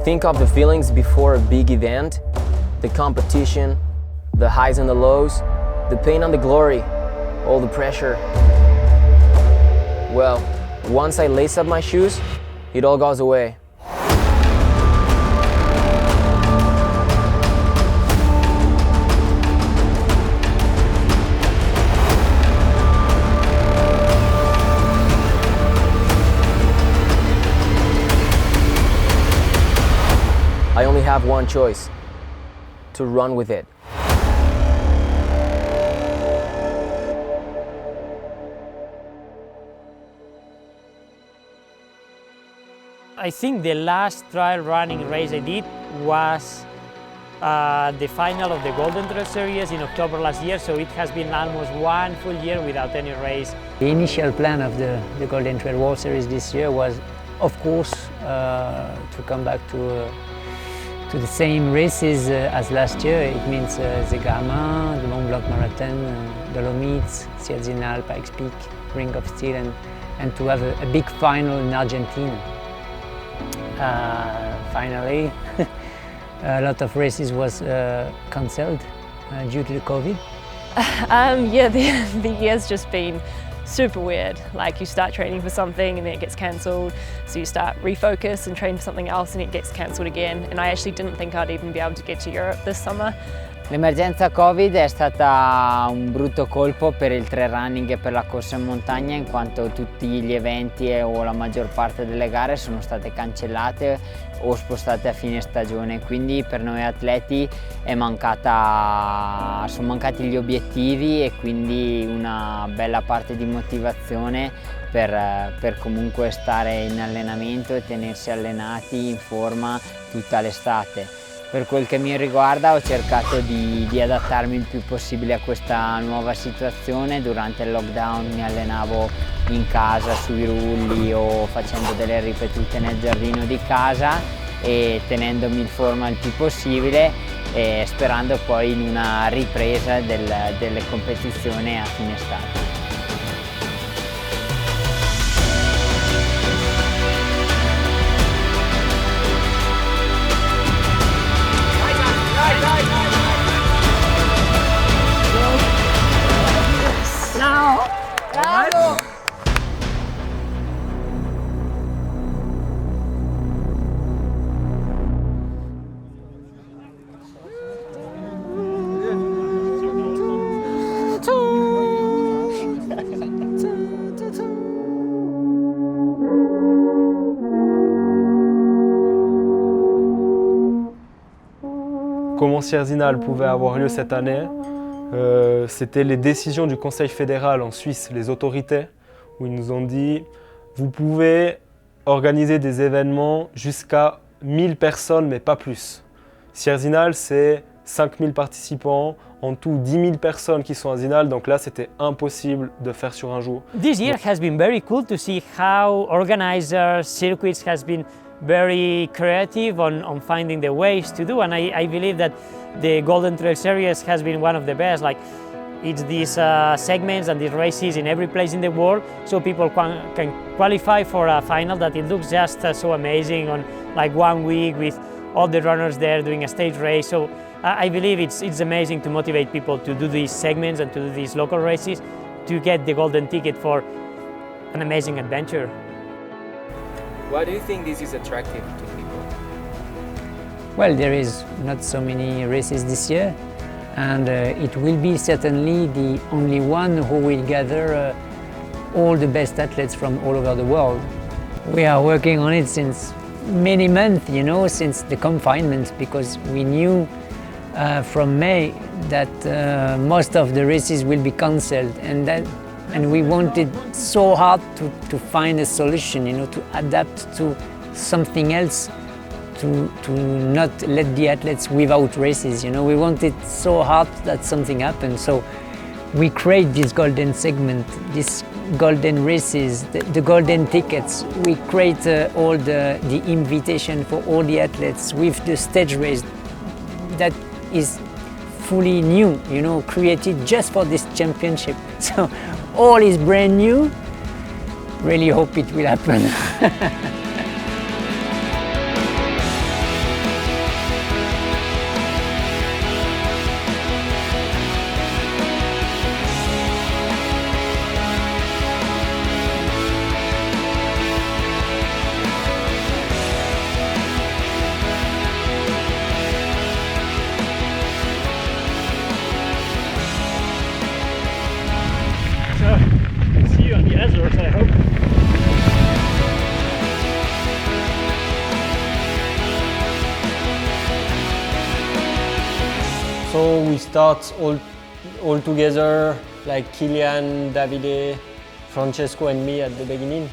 think of the feelings before a big event, the competition, the highs and the lows, the pain and the glory, all the pressure. Well, once I lace up my shoes, it all goes away. I only have one choice: to run with it. I think the last trial running race I did was the final of the Golden Trail Series in October last year, so it has been almost 1 full year without any race. The initial plan of the Golden Trail World Series this year was, of course, to come back to the same races as last year. It means the Garmin, the Mont Blanc Marathon, Dolomites, Sierre-Zinal, Pikes Peak, Ring of Steel, and to have a big final in Argentina. Finally, a lot of races was cancelled due to the COVID. Yeah, the year's just been super weird. Like, you start training for something and then it gets cancelled, so you start refocus and train for something else and it gets cancelled again. And I actually didn't think I'd even be able to get to Europe this summer. L'emergenza Covid è stata un brutto colpo per il trail running e per la corsa in montagna, in quanto tutti gli eventi o la maggior parte delle gare sono state cancellate o spostate a fine stagione, quindi per noi atleti sono mancati gli obiettivi e quindi una bella parte di motivazione per comunque stare in allenamento e tenersi allenati in forma tutta l'estate. Per quel che mi riguarda ho cercato di adattarmi il più possibile a questa nuova situazione. Durante il lockdown mi allenavo in casa sui rulli o facendo delle ripetute nel giardino di casa e tenendomi in forma il più possibile e sperando poi in una ripresa delle competizioni a fine estate. Comment Sierre-Zinal pouvait avoir lieu cette année, c'était les décisions du Conseil fédéral en Suisse, les autorités, où ils nous ont dit « Vous pouvez organiser des événements jusqu'à 1000 personnes, mais pas plus. » Sierre-Zinal, c'est 5000 participants, en tout 10 000 personnes qui sont à Zinal, donc là c'était impossible de faire sur un jour. This year has been very cool to see how organizers, circuits has been very creative on finding the ways to do, and I believe that the Golden Trail Series has been one of the best. Like, it's these segments and these races in every place in the world, so people can qualify for a final that it looks just so amazing on like 1 week with all the runners there doing a stage race. So I believe it's amazing to motivate people to do these segments and to do these local races to get the golden ticket for an amazing adventure. Why do you think this is attractive to people? Well, there is not so many races this year, and it will be certainly the only one who will gather all the best athletes from all over the world. We are working on it since many months, you know, since the confinement, because we knew from May that most of the races will be cancelled, and we wanted so hard to find a solution, you know, to adapt to something else, to not let the athletes without races, you know. We wanted so hard that something happened, so we create this golden segment, this golden races, the golden tickets. We create all the invitation for all the athletes with the stage race that is fully new, you know, created just for this championship. So all is brand new. Really hope it will happen. So we start all together, like Kylian, Davide, Francesco and me at the beginning.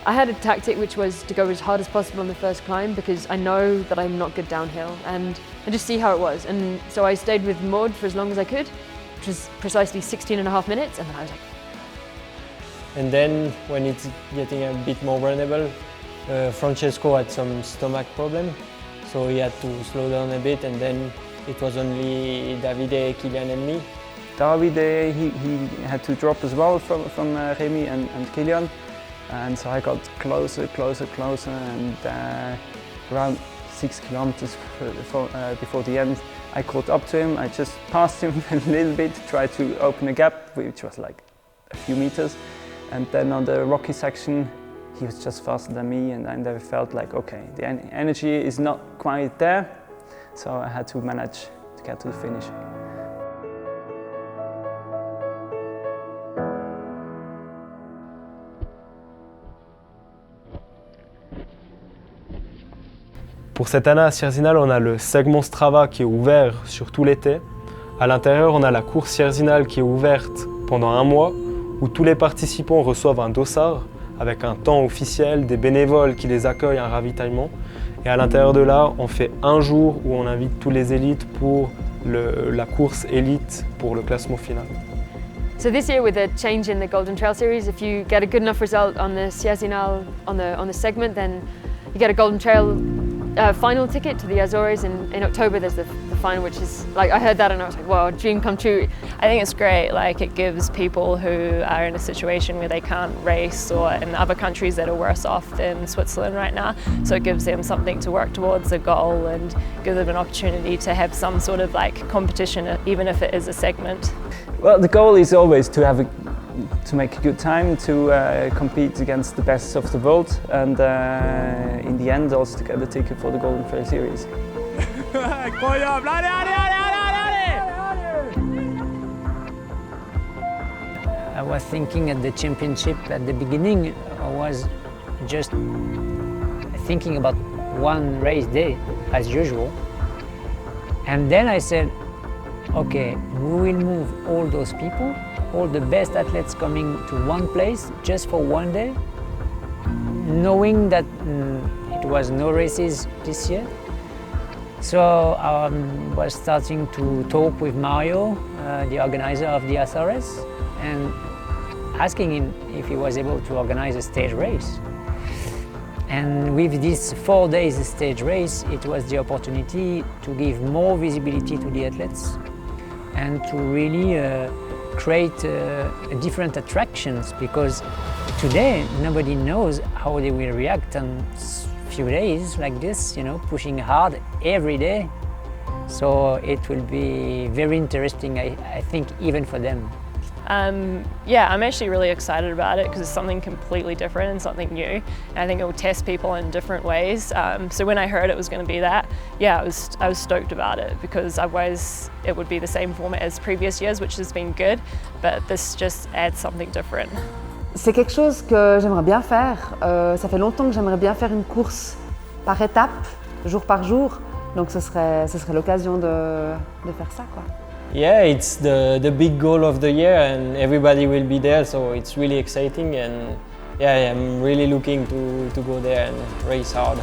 I had a tactic which was to go as hard as possible on the first climb because I know that I'm not good downhill and just see how it was. And so I stayed with Maud for as long as I could, which was precisely 16.5 minutes, and then I was like... And then when it's getting a bit more runnable, Francesco had some stomach problem, so he had to slow down a bit, and then it was only Davide, Kylian and me. Davide, he had to drop as well from Remy and Kylian. And so I got closer, and around 6 kilometers before the end, I caught up to him. I just passed him a little bit, tried to open a gap, which was like a few meters. And then on the rocky section, he was just faster than me, and I felt like, okay, the energy is not quite there, so I had to manage to get to the finish. Pour cette année à Sierre-Zinal, on a le segment Strava qui est ouvert sur tout l'été. À l'intérieur, on a la course Sierre-Zinal qui est ouverte pendant 1 mois, où tous les participants reçoivent un dossard avec un temps officiel, des bénévoles qui les accueillent, un ravitaillement. Et à l'intérieur de là, on fait un jour où on invite tous les élites pour la course élite pour le classement final. So this year, with a change in the Golden Trail Series, if you get a good enough result on the Sierre-Zinal on the segment, then you get a Golden Trail final ticket to the Azores. In October there's the final, which is like, I heard that and I was like, wow, dream come true. I think it's great, like it gives people who are in a situation where they can't race or in other countries that are worse off than Switzerland right now, so it gives them something to work towards a goal and give them an opportunity to have some sort of like competition, even if it is a segment. Well, the goal is always to make a good time, to compete against the best of the world, and in the end also to get the ticket for the Golden Trail Series. I was thinking at the championship at the beginning, I was just thinking about one race day as usual, and then I said, okay, we will move all those people, all the best athletes coming to one place just for one day, knowing that it was no races this year. So I was starting to talk with Mario, the organizer of the Azores, and asking him if he was able to organize a stage race. And with this 4 days stage race, it was the opportunity to give more visibility to the athletes and to really create different attractions, because today nobody knows how they will react on few days like this, you know, pushing hard every day. So it will be very interesting, I think, even for them. Yeah, I'm actually really excited about it because it's something completely different and something new. And I think it will test people in different ways. So when I heard it was going to be that, yeah, I was stoked about it, because otherwise it would be the same format as previous years, which has been good, but this just adds something different. C'est quelque chose que j'aimerais bien faire. Ça fait longtemps que j'aimerais bien faire une course par étape, jour par jour. Donc ce serait l'occasion de faire ça, quoi. Yeah, it's the big goal of the year, and everybody will be there, so it's really exciting, and yeah, I'm really looking to go there and race hard.